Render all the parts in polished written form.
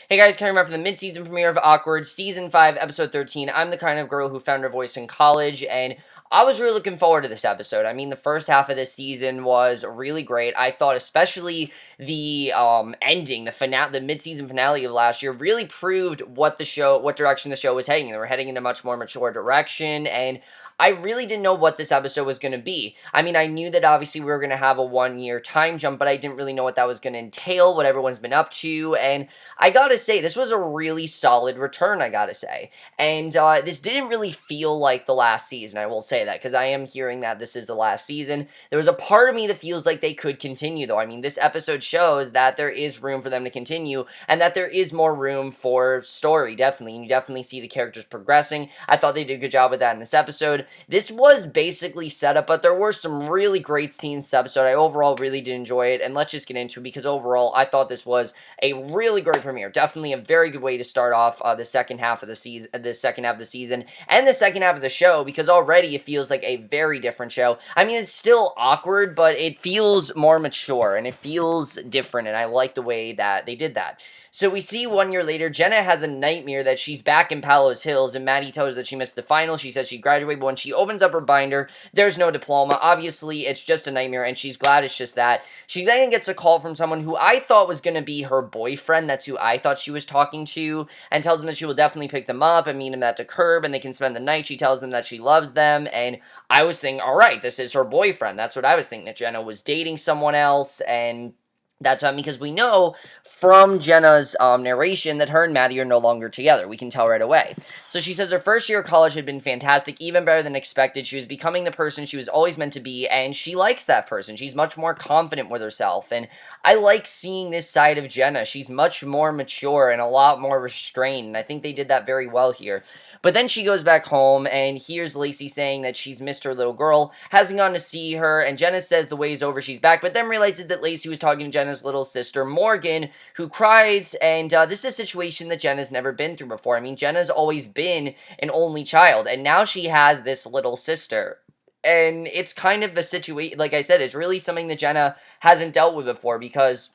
Hey guys, coming back for the mid-season premiere of Awkward, Season 5, Episode 13. I'm the kind of girl who found her voice in college, and I was really looking forward to this episode. I mean, the first half of this season was really great. I thought especially the ending, the finale, the mid-season finale of last year really proved what direction the show was heading. They were heading in a much more mature direction, and I really didn't know what this episode was going to be. I mean, I knew that obviously we were going to have a 1-year time jump, but I didn't really know what that was going to entail, what everyone's been up to, and I gotta say, this was a really solid return, I gotta say. And this didn't really feel like the last season, I will say that, because I am hearing that this is the last season. There was a part of me that feels like they could continue, though. I mean, this episode shows that there is room for them to continue, and that there is more room for story, definitely. And you definitely see the characters progressing. I thought they did a good job with that in this episode. This was basically set up, but there were some really great scenes this episode. I overall really did enjoy it, and let's just get into it, because overall, I thought this was a really great premiere. Definitely a very good way to start off the second half of the season, and the second half of the show, because already it feels like a very different show. I mean, it's still awkward, but it feels more mature, and it feels different, and I like the way that they did that. So we see 1 year later, Jenna has a nightmare that she's back in Palos Hills, and Matty tells her that she missed the final. She says she graduated, but when she opens up her binder, there's no diploma. Obviously, it's just a nightmare, and she's glad it's just that. She then gets a call from someone who I thought was going to be her boyfriend. That's who I thought she was talking to, and tells him that she will definitely pick them up and meet him at the curb, and they can spend the night. She tells them that she loves them, and I was thinking, all right, this is her boyfriend. That's what I was thinking, that Jenna was dating someone else, and that's because we know from Jenna's narration that her and Matty are no longer together. We can tell right away. So she says her first year of college had been fantastic, even better than expected. She was becoming the person she was always meant to be, and she likes that person. She's much more confident with herself, and I like seeing this side of Jenna. She's much more mature and a lot more restrained, and I think they did that very well here. But then she goes back home and hears Lacey saying that she's missed her little girl, hasn't gone to see her, and Jenna says the way's over, she's back, but then realizes that Lacey was talking to Jenna's little sister, Morgan, who cries, and this is a situation that Jenna's never been through before. I mean, Jenna's always been an only child, and now she has this little sister. And it's kind of a situation, like I said, it's really something that Jenna hasn't dealt with before, because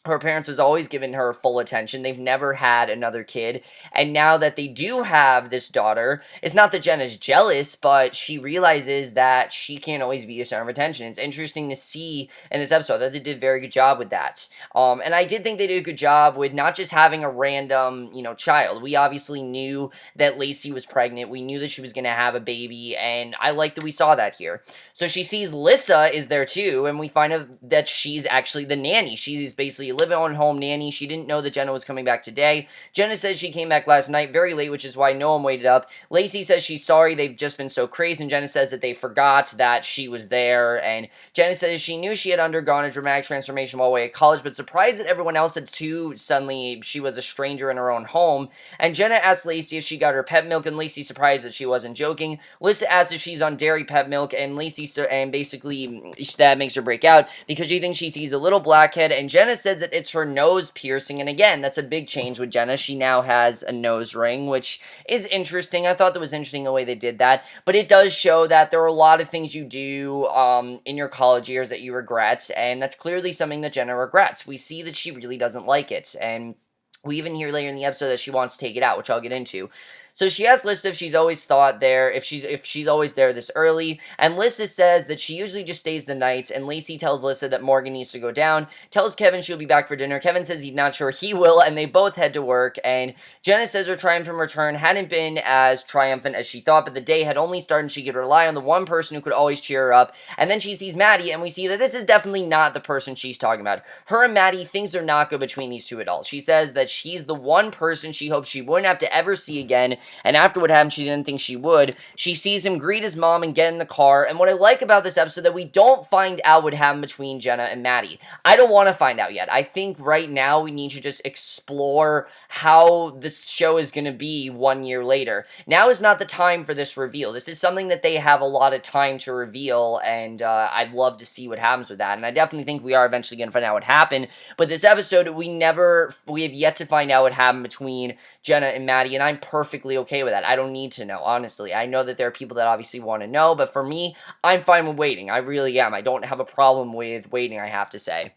her parents has always given her full attention. They've never had another kid. And now that they do have this daughter, it's not that Jenna's jealous, but she realizes that she can't always be the center of attention. It's interesting to see in this episode that they did a very good job with that. And I did think they did a good job with not just having a random, child. We obviously knew that Lacey was pregnant. We knew that she was going to have a baby, and I like that we saw that here. So she sees Lissa is there too, and we find out that she's actually the nanny. She's basically living on home nanny. She didn't know that Jenna was coming back today. Jenna says she came back last night very late, which is why no one waited up. Lacey says she's sorry, they've just been so crazy, and Jenna says that they forgot that she was there, and Jenna says she knew she had undergone a dramatic transformation while away at college, but surprised that everyone else had too. Suddenly she was a stranger in her own home. And Jenna asks Lacey if she got her pet milk, and Lacey surprised that she wasn't joking. Lissa asks if she's on dairy pet milk, and basically that makes her break out because she thinks she sees a little blackhead, and Jenna says that it's her nose piercing, and again, that's a big change with Jenna. She now has a nose ring, which is interesting. I thought that was interesting the way they did that, but it does show that there are a lot of things you do in your college years that you regret, and that's clearly something that Jenna regrets. We see that she really doesn't like it, and we even hear later in the episode that she wants to take it out, which I'll get into. So she asks Lissa if she's always thought there, if she's always there this early, and Lissa says that she usually just stays the nights, and Lacey tells Lissa that Morgan needs to go down, tells Kevin she'll be back for dinner. Kevin says he's not sure he will, and they both head to work, and Jenna says her triumphant return hadn't been as triumphant as she thought, but the day had only started and she could rely on the one person who could always cheer her up. And then she sees Matty, and we see that this is definitely not the person she's talking about. Her and Matty, things are not good between these two adults. She says that she's the one person she hopes she wouldn't have to ever see again, and after what happened, she didn't think she would. She sees him greet his mom and get in the car, and what I like about this episode that we don't find out what happened between Jenna and Matty. I don't want to find out yet. I think right now we need to just explore how this show is going to be 1 year later. Now is not the time for this reveal. This is something that they have a lot of time to reveal, and I'd love to see what happens with that, and I definitely think we are eventually going to find out what happened, but this episode, we have yet to find out what happened between Jenna and Matty, and I'm perfectly okay with that. I don't need to know, honestly. I know that there are people that obviously want to know, but for me, I'm fine with waiting. I really am. I don't have a problem with waiting, I have to say.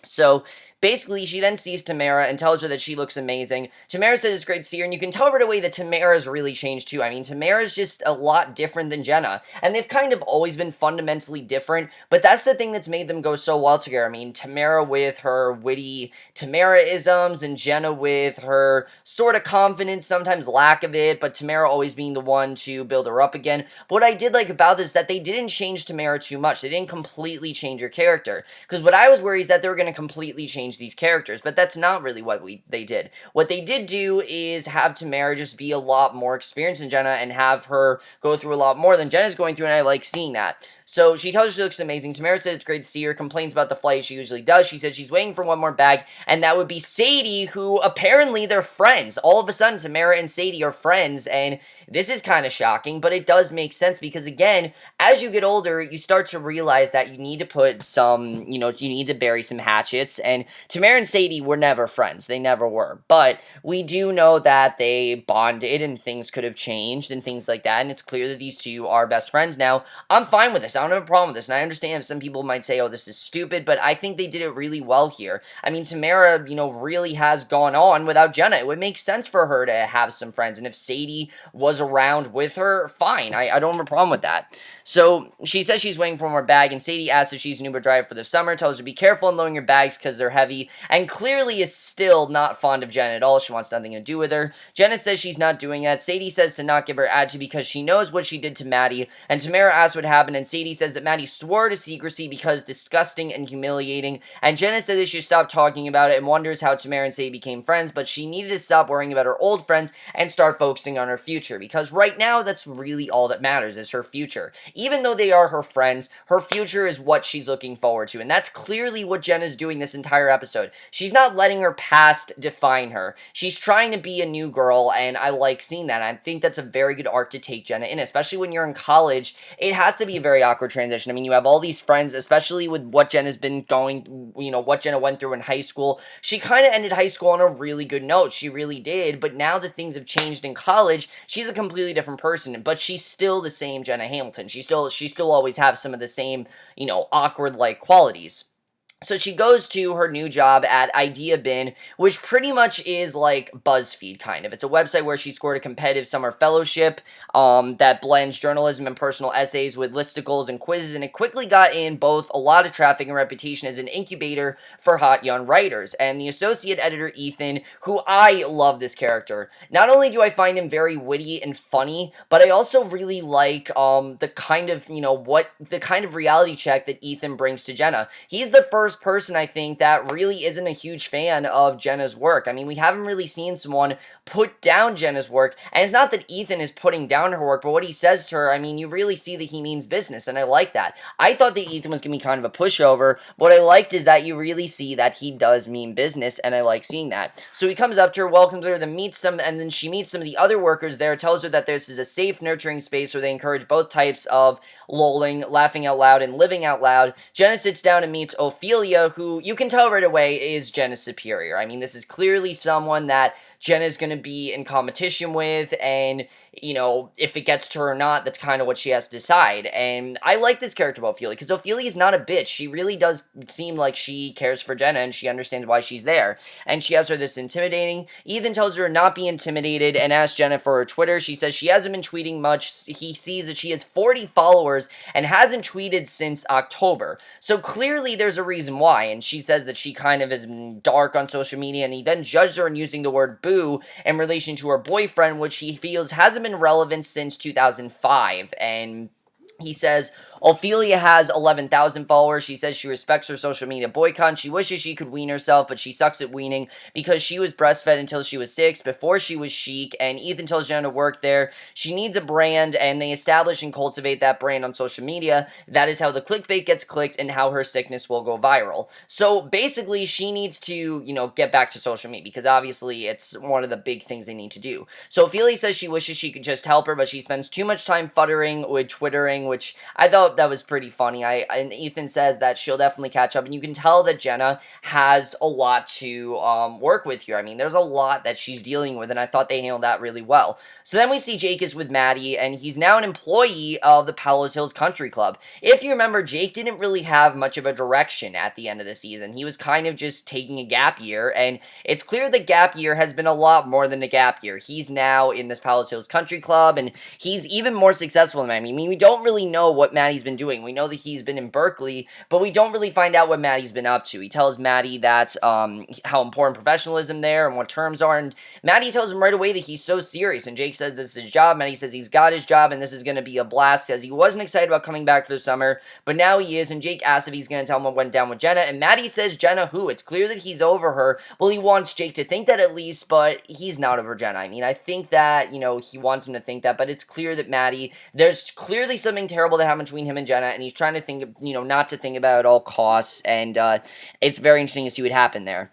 So basically, she then sees Tamara and tells her that she looks amazing. Tamara says it's great to see her, and you can tell right away that Tamara's really changed too. I mean, Tamara's just a lot different than Jenna, and they've kind of always been fundamentally different, but that's the thing that's made them go so well together. I mean, Tamara with her witty Tamara-isms, and Jenna with her sort of confidence, sometimes lack of it, but Tamara always being the one to build her up again. But what I did like about this is that they didn't change Tamara too much. They didn't completely change her character, because what I was worried is that they were going to completely change these characters, but that's not really what they did. What they did do is have Tamara just be a lot more experienced than Jenna and have her go through a lot more than Jenna's going through, and I like seeing that. So she tells her she looks amazing. Tamara said it's great to see her, complains about the flight she usually does. She said she's waiting for one more bag, and that would be Sadie, who apparently they're friends. All of a sudden, Tamara and Sadie are friends, and this is kind of shocking, but it does make sense because, again, as you get older, you start to realize that you need to put some, you need to bury some hatchets, and Tamara and Sadie were never friends. They never were, but we do know that they bonded and things could have changed and things like that, and it's clear that these two are best friends now. I'm fine with this. I don't have a problem with this, and I understand some people might say, oh, this is stupid, but I think they did it really well here. I mean, Tamara, really has gone on without Jenna. It would make sense for her to have some friends, and if Sadie was around with her, fine. I don't have a problem with that. So she says she's waiting for more bag, and Sadie asks if she's an Uber driver for the summer, tells her to be careful in loading your bags because they're heavy, and clearly is still not fond of Jenna at all. She wants nothing to do with her. Jenna says she's not doing that. Sadie says to not give her attitude because she knows what she did to Matty, and Tamara asks what happened, and Sadie says that Matty swore to secrecy because disgusting and humiliating, and Jenna says they should stop talking about it and wonders how Tamara and Sadie became friends, but she needed to stop worrying about her old friends and start focusing on her future, because right now that's really all that matters is her future. Even though they are her friends, her future is what she's looking forward to, and that's clearly what Jenna's doing this entire episode. She's not letting her past define her. She's trying to be a new girl, and I like seeing that. I think that's a very good arc to take Jenna in, especially when you're in college. It has to be a very awkward transition. I mean, you have all these friends, especially with what Jenna's been going, what Jenna went through in high school. She kind of ended high school on a really good note. She really did, but now that things have changed in college, she's a completely different person, but she's still the same Jenna Hamilton. She still always have some of the same, awkward-like qualities. So she goes to her new job at Idea Bin, which pretty much is like BuzzFeed, kind of. It's a website where she scored a competitive summer fellowship that blends journalism and personal essays with listicles and quizzes, and it quickly got in both a lot of traffic and reputation as an incubator for hot young writers. And the associate editor, Ethan, who I love this character. Not only do I find him very witty and funny, but I also really like the kind of reality check that Ethan brings to Jenna. He's the first person, I think, that really isn't a huge fan of Jenna's work. I mean, we haven't really seen someone put down Jenna's work, and it's not that Ethan is putting down her work, but what he says to her, I mean, you really see that he means business, and I like that. I thought that Ethan was going to be kind of a pushover. What I liked is that you really see that he does mean business, and I like seeing that. So he comes up to her, welcomes her, then she meets some of the other workers there, tells her that this is a safe, nurturing space where they encourage both types of lolling, laughing out loud, and living out loud. Jenna sits down and meets Ophelia, who you can tell right away is Jenna's superior. I mean, this is clearly someone that Jenna's going to be in competition with, and, if it gets to her or not, that's kind of what she has to decide. And I like this character of Ophelia, because Ophelia is not a bitch. She really does seem like she cares for Jenna, and she understands why she's there. And she has her this intimidating. Ethan tells her to not be intimidated and asks Jenna for her Twitter. She says she hasn't been tweeting much. He sees that she has 40 followers and hasn't tweeted since October. So clearly there's a reason why, and she says that she kind of is dark on social media, and he then judged her in using the word boo in relation to her boyfriend, which he feels hasn't been relevant since 2005, and he says Ophelia has 11,000 followers. She says she respects her social media boycott. She wishes she could wean herself, but she sucks at weaning because she was breastfed until she was 6, before she was chic, and Ethan tells Jenna to work there. She needs a brand, and they establish and cultivate that brand on social media. That is how the clickbait gets clicked and how her sickness will go viral. So basically, she needs to, get back to social media because obviously it's one of the big things they need to do. So Ophelia says she wishes she could just help her, but she spends too much time futtering with Twittering, which I thought thought that was pretty funny. And Ethan says that she'll definitely catch up, and you can tell that Jenna has a lot to work with here. I mean, there's a lot that she's dealing with, and I thought they handled that really well. So then we see Jake is with Matty, and he's now an employee of the Palos Hills Country Club. If you remember, Jake didn't really have much of a direction at the end of the season. He was kind of just taking a gap year, and it's clear the gap year has been a lot more than a gap year. He's now in this Palos Hills Country Club, and he's even more successful than Matty. I mean, we don't really know what Matty's been doing. We know that he's been in Berkeley, but we don't really find out what Matty's been up to. He tells Matty that how important professionalism there and what terms are, and Matty tells him right away that he's so serious, and Jake says this is his job. Matty says he's got his job, and this is going to be a blast, says he wasn't excited about coming back for the summer, but now he is, and Jake asks if he's going to tell him what went down with Jenna, and Matty says Jenna who? It's clear that he's over her. Well, he wants Jake to think that at least, but he's not over Jenna. I mean, I think that, he wants him to think that, but it's clear that Matty, there's clearly something terrible that happened between him and Jenna, and he's trying to think, not to think about it at all costs, and it's very interesting to see what happened there.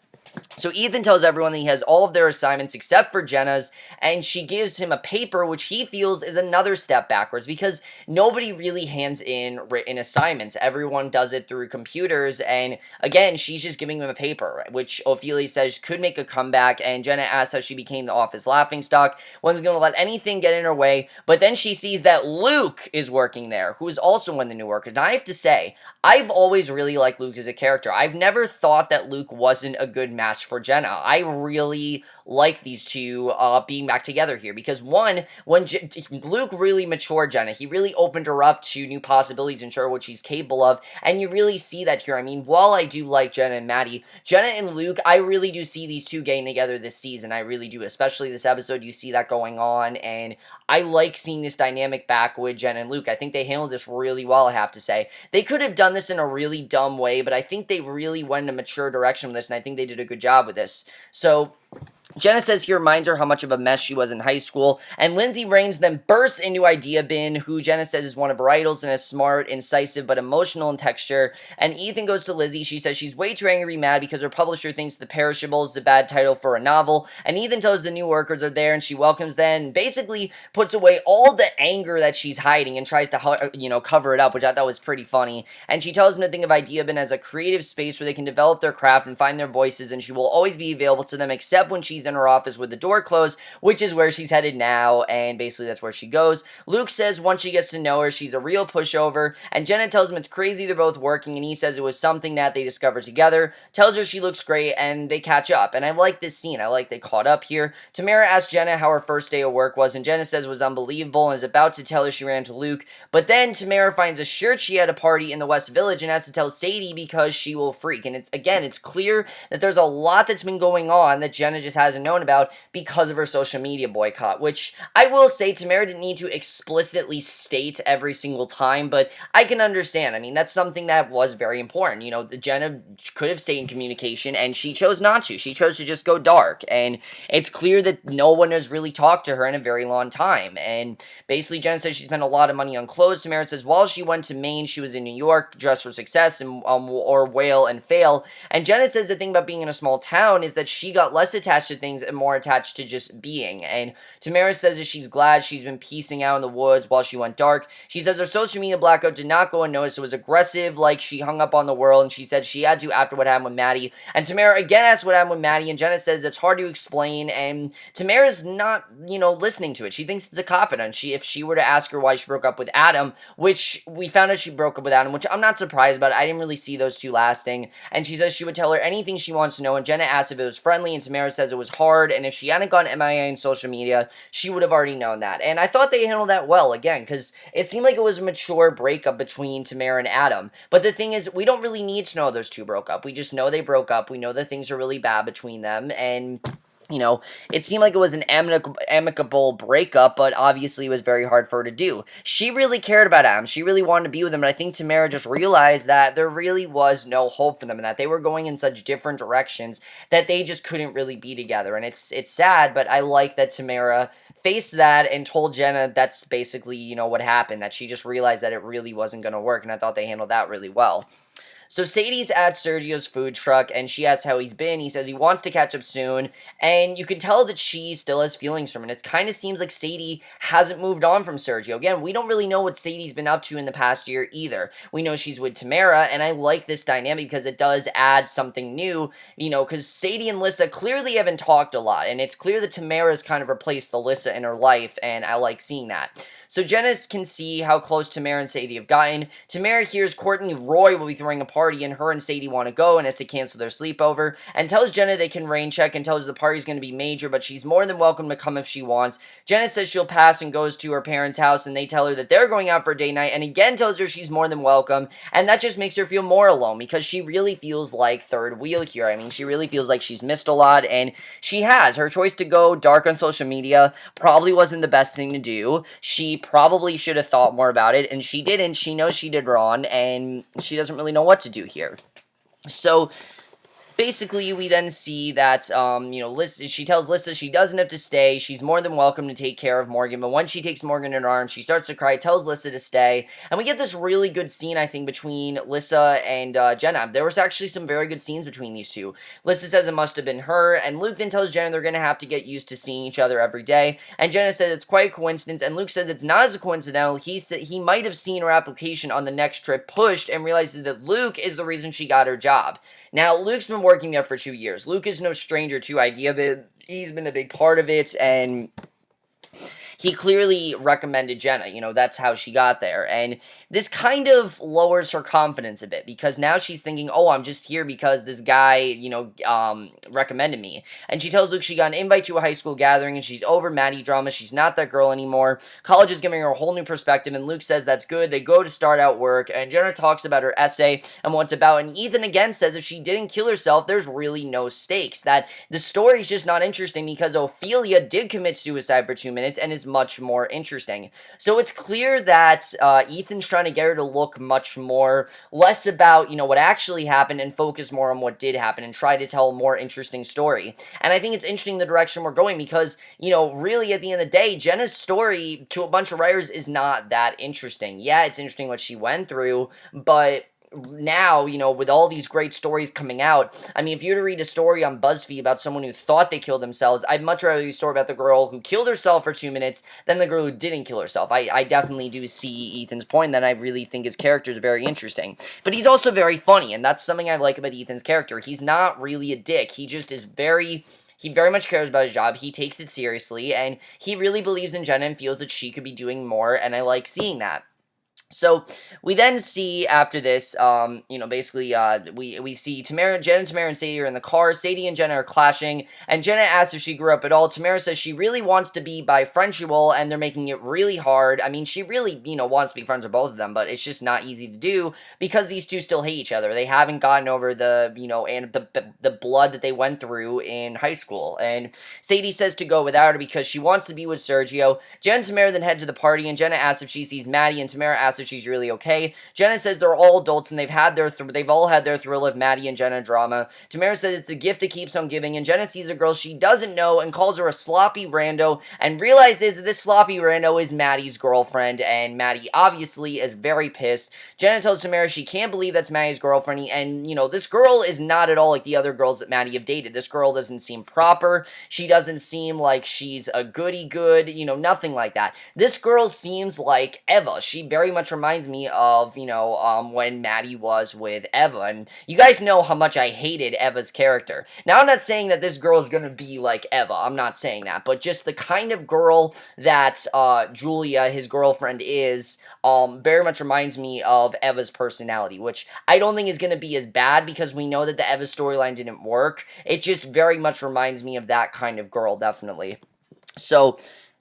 So Ethan tells everyone that he has all of their assignments except for Jenna's, and she gives him a paper which he feels is another step backwards because nobody really hands in written assignments. Everyone does it through computers, and again, she's just giving him a paper, which Ophelia says could make a comeback, and Jenna asks how she became the office laughingstock, wasn't going to let anything get in her way, but then she sees that Luke is working there, who is also one of the new workers. Now, I have to say, I've always really liked Luke as a character. I've never thought that Luke wasn't a good match for Jenna. I really like these two being back together here because when Luke really matured Jenna, he really opened her up to new possibilities and showed her what she's capable of, and you really see that here. I mean, while I do like Jenna and Matty, Jenna and Luke, I really do see these two getting together this season. I really do, especially this episode. You see that going on, and I like seeing this dynamic back with Jenna and Luke. I think they handled this really well, I have to say. They could have done this in a really dumb way, but I think they really went in a mature direction with this, and I think they did a good job with this. So Jenna says he reminds her how much of a mess she was in high school, and Lindsay Rains then bursts into Idea Bin, who Jenna says is one of her idols and is smart, incisive, but emotional in texture, and Ethan goes to Lizzie. She says she's way too angry mad because her publisher thinks The Perishable is a bad title for a novel, and Ethan tells the new workers are there, and she welcomes them, and basically puts away all the anger that she's hiding and tries to, cover it up, which I thought was pretty funny, and she tells them to think of Idea Bin as a creative space where they can develop their craft and find their voices, and she will always be available to them except when she's in her office with the door closed, which is where she's headed now, and basically that's where she goes. Luke says once she gets to know her, she's a real pushover, and Jenna tells him it's crazy they're both working, and he says it was something that they discovered together, tells her she looks great, and they catch up, and I like this scene. I like they caught up here. Tamara asks Jenna how her first day of work was, and Jenna says it was unbelievable, and is about to tell her she ran into Luke, but then Tamara finds a shirt she had a party in the West Village and has to tell Sadie because she will freak, and it's clear that there's a lot that's been going on that Jenna just hasn't known about because of her social media boycott, which I will say Tamara didn't need to explicitly state every single time, but I can understand. I mean, that's something that was very important. Jenna could have stayed in communication, and she chose not to. She chose to just go dark, and it's clear that no one has really talked to her in a very long time, and basically Jenna says she spent a lot of money on clothes. Tamara says while she went to Maine, she was in New York, dressed for success, and or wail and fail, and Jenna says the thing about being in a small town is that she got less attached to things and more attached to just being, and Tamara says that she's glad she's been piecing out in the woods while she went dark. She says her social media blackout did not go unnoticed. It was aggressive, like she hung up on the world, and she said she had to after what happened with Matty, and Tamara again asks what happened with Matty, and Jenna says that's hard to explain, and Tamara's not, listening to it. She thinks it's a cop-out, and if she were to ask her why she broke up with Adam, which we found out she broke up with Adam, which I'm not surprised about. I didn't really see those two lasting, and she says she would tell her anything she wants to know, and Jenna asks if it was friendly, and Tamara says it was hard, and if she hadn't gone MIA in social media, she would have already known that, and I thought they handled that well, again, because it seemed like it was a mature breakup between Tamara and Adam, but the thing is, we don't really need to know those two broke up. We just know they broke up. We know that things are really bad between them, and it seemed like it was an amicable breakup, but obviously it was very hard for her to do. She really cared about Adam. She really wanted to be with him, and I think Tamara just realized that there really was no hope for them, and that they were going in such different directions that they just couldn't really be together, and it's sad, but I like that Tamara faced that and told Jenna that's basically, what happened, that she just realized that it really wasn't going to work, and I thought they handled that really well. So Sadie's at Sergio's food truck and she asks how he's been. He says he wants to catch up soon, and you can tell that she still has feelings for him. And it kind of seems like Sadie hasn't moved on from Sergio. Again, we don't really know what Sadie's been up to in the past year either. We know she's with Tamara, and I like this dynamic because it does add something new, because Sadie and Lissa clearly haven't talked a lot, and it's clear that Tamara's kind of replaced the Lissa in her life, and I like seeing that. So Jenna can see how close Tamara and Sadie have gotten. Tamara hears Courtney Roy will be throwing a party, and her and Sadie want to go and has to cancel their sleepover, and tells Jenna they can rain check and tells her the party's going to be major, but she's more than welcome to come if she wants. Jenna says she'll pass and goes to her parents' house, and they tell her that they're going out for a date night, and again tells her she's more than welcome, and that just makes her feel more alone because she really feels like third wheel here. I mean, she really feels like she's missed a lot, and she has. Her choice to go dark on social media probably wasn't the best thing to do. She probably should have thought more about it, and she didn't. She knows she did wrong, and she doesn't really know what to do here. So basically, we then see that, Lissa, she tells Lissa she doesn't have to stay. She's more than welcome to take care of Morgan. But when she takes Morgan in her arms, she starts to cry, tells Lissa to stay. And we get this really good scene, I think, between Lissa and Jenna. There was actually some very good scenes between these two. Lissa says it must have been her. And Luke then tells Jenna they're going to have to get used to seeing each other every day. And Jenna says it's quite a coincidence. And Luke says it's not as a coincidental. He said he might have seen her application on the next trip pushed and realizes that Luke is the reason she got her job. Now, Luke's been working there for 2 years. Luke is no stranger to idea, but he's been a big part of it, and he clearly recommended Jenna. That's how she got there. And this kind of lowers her confidence a bit because now she's thinking, oh, I'm just here because this guy, recommended me. And she tells Luke she got an invite to a high school gathering and she's over Matty drama. She's not that girl anymore. College is giving her a whole new perspective, and Luke says that's good. They go to start out work, and Jenna talks about her essay and what it's about. And Ethan again says if she didn't kill herself, there's really no stakes. That the story's just not interesting because Ophelia did commit suicide for 2 minutes and is much more interesting. So it's clear that Ethan's trying to get her to look much more, less about, what actually happened and focus more on what did happen and try to tell a more interesting story. And I think it's interesting the direction we're going because, really at the end of the day, Jenna's story to a bunch of writers is not that interesting. Yeah, it's interesting what she went through, but now, with all these great stories coming out, I mean, if you were to read a story on BuzzFeed about someone who thought they killed themselves, I'd much rather read a story about the girl who killed herself for 2 minutes than the girl who didn't kill herself. I definitely do see Ethan's point that I really think his character is very interesting. But he's also very funny, and that's something I like about Ethan's character. He's not really a dick. He just is he very much cares about his job, he takes it seriously, and he really believes in Jenna and feels that she could be doing more, and I like seeing that. So we then see after this, basically, we see Jenna, Tamara, and Sadie are in the car. Sadie and Jenna are clashing, and Jenna asks if she grew up at all. Tamara says she really wants to be bisexual, and they're making it really hard. I mean, she really, wants to be friends with both of them, but it's just not easy to do because these two still hate each other. They haven't gotten over the, and the blood that they went through in high school. And Sadie says to go without her because she wants to be with Sergio. Jenna and Tamara then head to the party, and Jenna asks if she sees Matty, and Tamara asks if she's really okay. Jenna says they're all adults and they've all had their thrill of Matty and Jenna drama. Tamara says it's a gift that keeps on giving, and Jenna sees a girl she doesn't know and calls her a sloppy rando and realizes that this sloppy rando is Matty's girlfriend, and Matty obviously is very pissed. Jenna tells Tamara she can't believe that's Matty's girlfriend, and this girl is not at all like the other girls that Matty have dated. This girl doesn't seem proper. She doesn't seem like she's a goody-good, nothing like that. This girl seems like Eva. She very much reminds me of, when Matty was with Eva, and you guys know how much I hated Eva's character. Now, I'm not saying that this girl is gonna be like Eva, I'm not saying that, but just the kind of girl that, Julia, his girlfriend, is, very much reminds me of Eva's personality, which I don't think is gonna be as bad, because we know that the Eva storyline didn't work. It just very much reminds me of that kind of girl, definitely. So,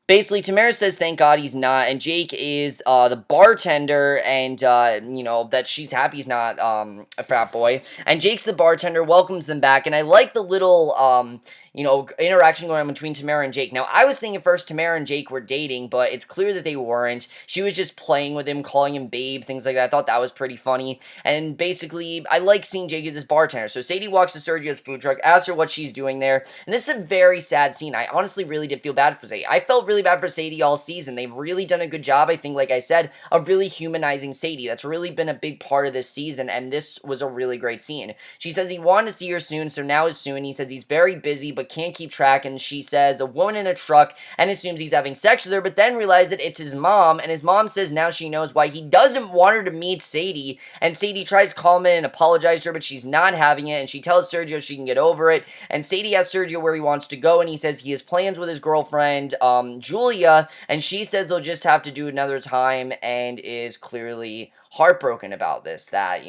basically, Tamara says thank God he's not, and Jake is the bartender, and, that she's happy he's not a frat boy. And Jake's the bartender, welcomes them back, and I like the little, interaction going on between Tamara and Jake. Now, I was thinking at first Tamara and Jake were dating, but it's clear that they weren't. She was just playing with him, calling him babe, things like that. I thought that was pretty funny. And basically, I like seeing Jake as his bartender. So Sadie walks to Sergio's food truck, asks her what she's doing there. And this is a very sad scene. I honestly really did feel bad for Sadie. I felt really bad for Sadie all season. They've really done a good job, I think, like I said, of really humanizing Sadie. That's really been a big part of this season, and this was a really great scene. She says he wanted to see her soon, so now is soon. He says he's very busy, but can't keep track, and she says a woman in a truck, and assumes he's having sex with her, but then realizes that it's his mom, and his mom says now she knows why he doesn't want her to meet Sadie, and Sadie tries to call him in and apologize to her, but she's not having it, and she tells Sergio she can get over it, and Sadie asks Sergio where he wants to go, and he says he has plans with his girlfriend, Julia, and she says they'll just have to do another time, and is clearly heartbroken about this, that,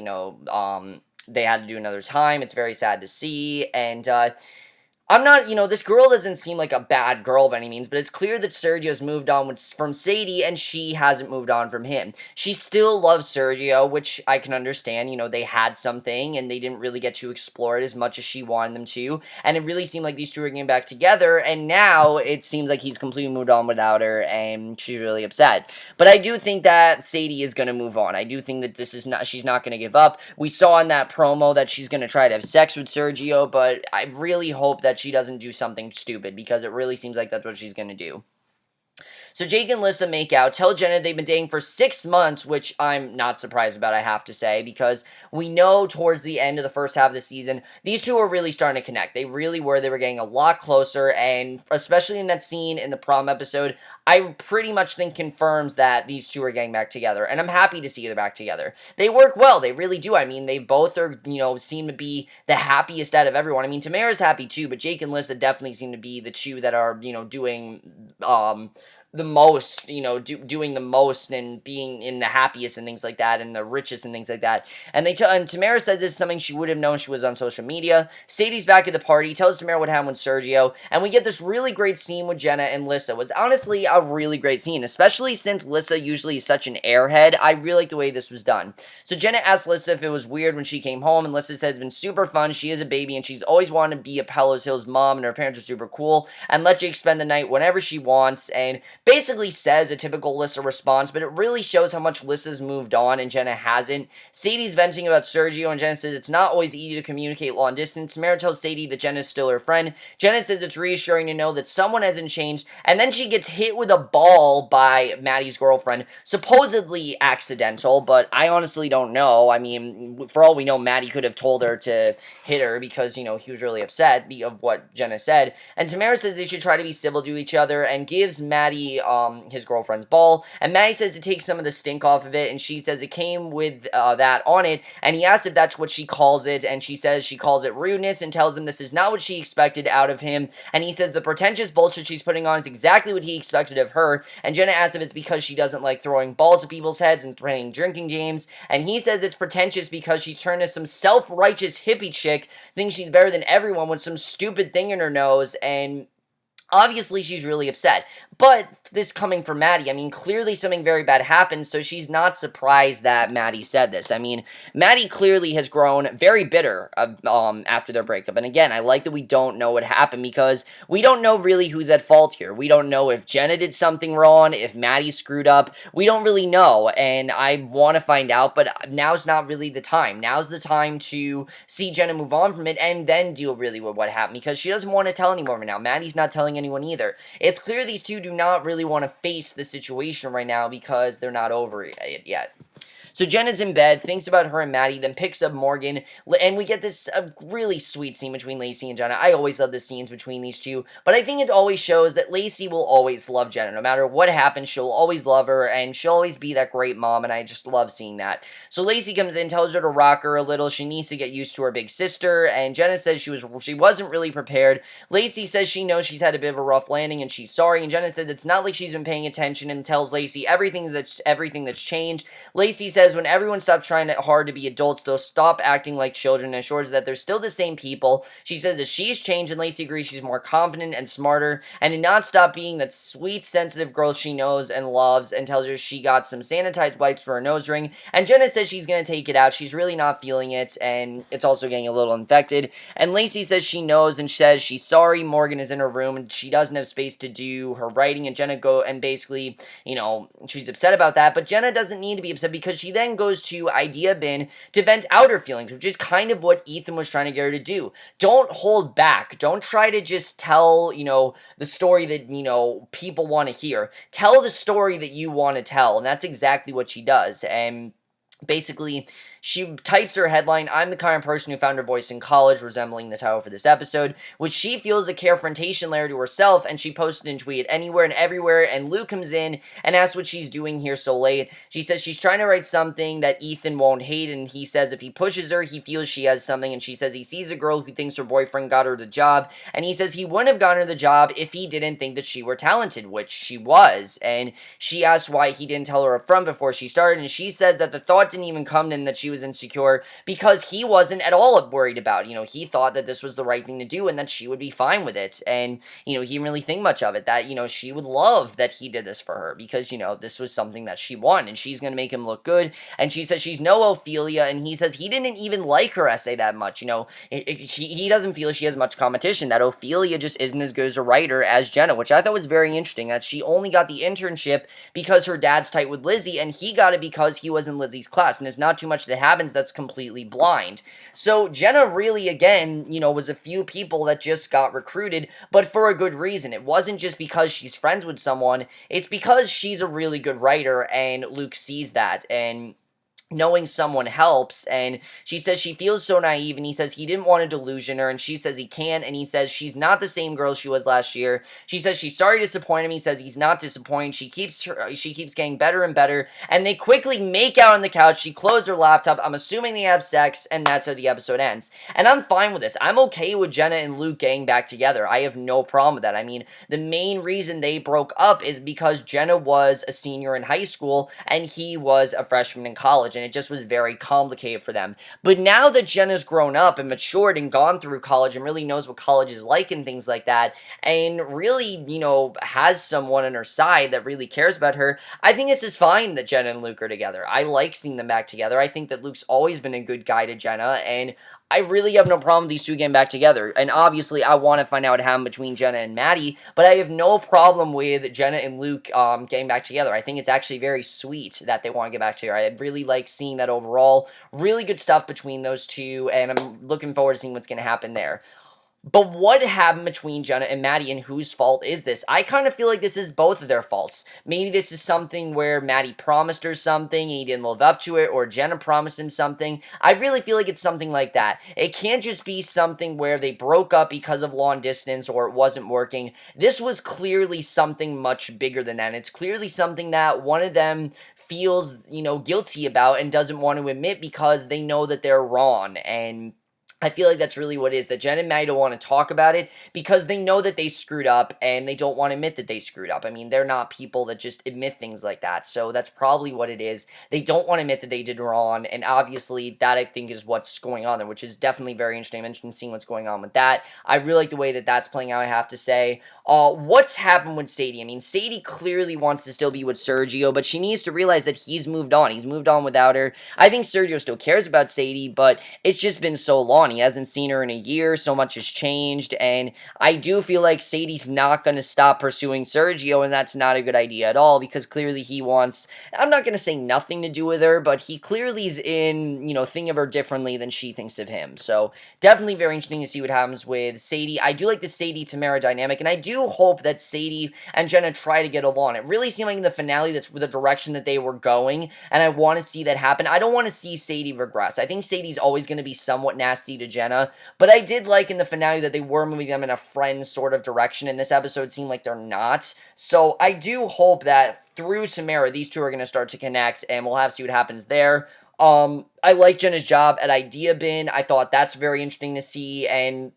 they had to do another time. It's very sad to see, and, I'm not, this girl doesn't seem like a bad girl by any means, but it's clear that Sergio's moved on from Sadie, and she hasn't moved on from him. She still loves Sergio, which I can understand. They had something, and they didn't really get to explore it as much as she wanted them to, and it really seemed like these two are getting back together, and now it seems like he's completely moved on without her, and she's really upset. But I do think that Sadie is going to move on. I do think that she's not going to give up. We saw in that promo that she's going to try to have sex with Sergio, but I really hope that she doesn't do something stupid, because it really seems like that's what she's going to do. So Jake and Lissa make out, tell Jenna they've been dating for 6 months, which I'm not surprised about, I have to say, because we know towards the end of the first half of the season, these two were really starting to connect. They really were. They were getting a lot closer, and especially in that scene in the prom episode, I pretty much think confirms that these two are getting back together, and I'm happy to see they're back together. They work well. They really do. I mean, they both are, seem to be the happiest out of everyone. I mean, Tamara's happy too, but Jake and Lissa definitely seem to be the two that are, doing, the most, doing the most and being in the happiest and things like that, and the richest and things like that. And and Tamara said this is something she would have known she was on social media. Sadie's back at the party, tells Tamara what happened with Sergio, and we get this really great scene with Jenna and Lissa. It was honestly a really great scene, especially since Lissa usually is such an airhead. I really like the way this was done. So Jenna asked Lissa if it was weird when she came home, and Lissa said it's been super fun. She is a baby, and she's always wanted to be a Palos Hills mom, and her parents are super cool, and let Jake spend the night whenever she wants, and basically says a typical Lissa response, but it really shows how much Lissa's moved on and Jenna hasn't. Sadie's venting about Sergio, and Jenna says it's not always easy to communicate long distance. Tamara tells Sadie that Jenna's still her friend. Jenna says it's reassuring to know that someone hasn't changed, and then she gets hit with a ball by Matty's girlfriend, supposedly accidental, but I honestly don't know. I mean, for all we know, Matty could have told her to hit her because, he was really upset of what Jenna said, and Tamara says they should try to be civil to each other, and gives Matty, his girlfriend's ball, and Matty says to take some of the stink off of it, and she says it came with, that on it, and he asks if that's what she calls it, and she says she calls it rudeness, and tells him this is not what she expected out of him, and he says the pretentious bullshit she's putting on is exactly what he expected of her, and Jenna asks if it's because she doesn't like throwing balls at people's heads and playing drinking games, and he says it's pretentious because she's turned into some self-righteous hippie chick, thinks she's better than everyone with some stupid thing in her nose, and obviously, she's really upset. But this coming from Matty, I mean, clearly something very bad happened, so she's not surprised that Matty said this. I mean, Matty clearly has grown very bitter after their breakup. And again, I like that we don't know what happened, because we don't know really who's at fault here. We don't know if Jenna did something wrong, if Matty screwed up. We don't really know, and I want to find out, but now's not really the time. Now's the time to see Jenna move on from it and then deal really with what happened, because she doesn't want to tell anyone right now. Matty's not telling anyone either. It's clear these two do not really want to face the situation right now because they're not over it yet. So Jenna's in bed, thinks about her and Matty, then picks up Morgan, and we get this really sweet scene between Lacey and Jenna. I always love the scenes between these two, but I think it always shows that Lacey will always love Jenna. No matter what happens, she'll always love her, and she'll always be that great mom, and I just love seeing that. So Lacey comes in, tells her to rock her a little. She needs to get used to her big sister, and Jenna says she wasn't really prepared. Lacey says she knows she's had a bit of a rough landing, and she's sorry, and Jenna says it's not like she's been paying attention, and tells Lacey everything that's changed. Lacey says says when everyone stops trying hard to be adults, they'll stop acting like children, and assures that they're still the same people. She says that she's changed, and Lacey agrees she's more confident and smarter, and to not stop being that sweet, sensitive girl she knows and loves, and tells her she got some sanitized wipes for her nose ring. And Jenna says she's gonna take it out. She's really not feeling it, and it's also getting a little infected. And Lacey says she knows and says she's sorry. Morgan is in her room and she doesn't have space to do her writing, and Jenna go and basically, she's upset about that, but Jenna doesn't need to be upset because she then goes to Idea Bin to vent out her feelings, which is kind of what Ethan was trying to get her to do. Don't hold back. Don't try to just tell, the story that, people want to hear. Tell the story that you want to tell, and that's exactly what she does. And basically, she types her headline, "I'm the kind of person who found her voice in college," resembling the title for this episode, which she feels a confrontation letter to herself, and she posted and tweeted anywhere and everywhere, and Luke comes in and asks what she's doing here so late. She says she's trying to write something that Ethan won't hate, and he says if he pushes her, he feels she has something, and she says he sees a girl who thinks her boyfriend got her the job, and he says he wouldn't have gotten her the job if he didn't think that she were talented, which she was, and she asked why he didn't tell her up front before she started, and she says that the thought didn't even come to him that she was insecure because he wasn't at all worried about it. He thought that this was the right thing to do and that she would be fine with it. And, he didn't really think much of it, that, she would love that he did this for her because, this was something that she wanted and she's going to make him look good. And she says she's no Ophelia, and he says he didn't even like her essay that much. He doesn't feel she has much competition, that Ophelia just isn't as good as a writer as Jenna, which I thought was very interesting, that she only got the internship because her dad's tight with Lizzie, and he got it because he was in Lizzie's class, and it's not too much that happens that's completely blind. So Jenna really, again, was a few people that just got recruited, but for a good reason. It wasn't just because she's friends with someone, it's because she's a really good writer, and Luke sees that, and knowing someone helps. And she says she feels so naive, and he says he didn't want to delusion her, and she says he can, and he says she's not the same girl she was last year. She says she's sorry to disappoint him. He says he's not disappointed. She keeps getting better and better, and they quickly make out on the couch. She closed her laptop. I'm assuming they have sex, and that's how the episode ends. And I'm fine with this. I'm okay with Jenna and Luke getting back together. I have no problem with that. I mean, the main reason they broke up is because Jenna was a senior in high school and he was a freshman in college, and it just was very complicated for them. But now that Jenna's grown up and matured and gone through college and really knows what college is like and things like that, and really, has someone on her side that really cares about her, I think this is fine that Jenna and Luke are together. I like seeing them back together. I think that Luke's always been a good guy to Jenna, and I really have no problem with these two getting back together. And obviously, I want to find out what happened between Jenna and Matty, but I have no problem with Jenna and Luke getting back together. I think it's actually very sweet that they want to get back together. I really like seeing that overall. Really good stuff between those two, and I'm looking forward to seeing what's going to happen there. But what happened between Jenna and Matty, and whose fault is this? I kind of feel like this is both of their faults. Maybe this is something where Matty promised her something and he didn't live up to it, or Jenna promised him something. I really feel like it's something like that. It can't just be something where they broke up because of long distance or it wasn't working. This was clearly something much bigger than that. And it's clearly something that one of them feels, guilty about and doesn't want to admit because they know that they're wrong. And I feel like that's really what it is, that Jen and Matty don't want to talk about it because they know that they screwed up and they don't want to admit that they screwed up. I mean, they're not people that just admit things like that, so that's probably what it is. They don't want to admit that they did wrong, and obviously that I think is what's going on there, which is definitely very interesting. I'm interested in seeing what's going on with that. I really like the way that that's playing out, I have to say. What's happened with Sadie? I mean, Sadie clearly wants to still be with Sergio, but she needs to realize that he's moved on. He's moved on without her. I think Sergio still cares about Sadie, but it's just been so long. He hasn't seen her in a year. So much has changed, and I do feel like Sadie's not going to stop pursuing Sergio, and that's not a good idea at all, because clearly he wants, I'm not going to say nothing to do with her, but he clearly is thinking of her differently than she thinks of him. So definitely very interesting to see what happens with Sadie. I do like the Sadie-Tamara dynamic, and I do hope that Sadie and Jenna try to get along. It really seemed like in the finale that's the direction that they were going, and I want to see that happen. I don't want to see Sadie regress. I think Sadie's always going to be somewhat nasty to Jenna, but I did like in the finale that they were moving them in a friend sort of direction. In this episode, it seemed like they're not. So I do hope that through Tamara, these two are going to start to connect, and we'll have to see what happens there. I like Jenna's job at Idea Bin. I thought that's very interesting to see, and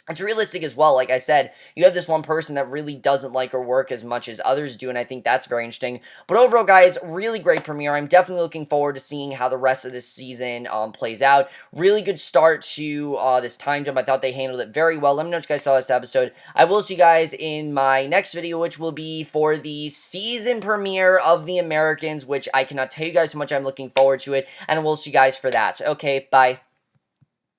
it's realistic as well. Like I said, you have this one person that really doesn't like her work as much as others do, and I think that's very interesting. But overall, guys, really great premiere. I'm definitely looking forward to seeing how the rest of this season plays out. Really good start to this time jump. I thought they handled it very well. Let me know what you guys saw this episode. I will see you guys in my next video, which will be for the season premiere of The Americans, which I cannot tell you guys how much I'm looking forward to it, and we'll see you guys for that. So, okay, bye.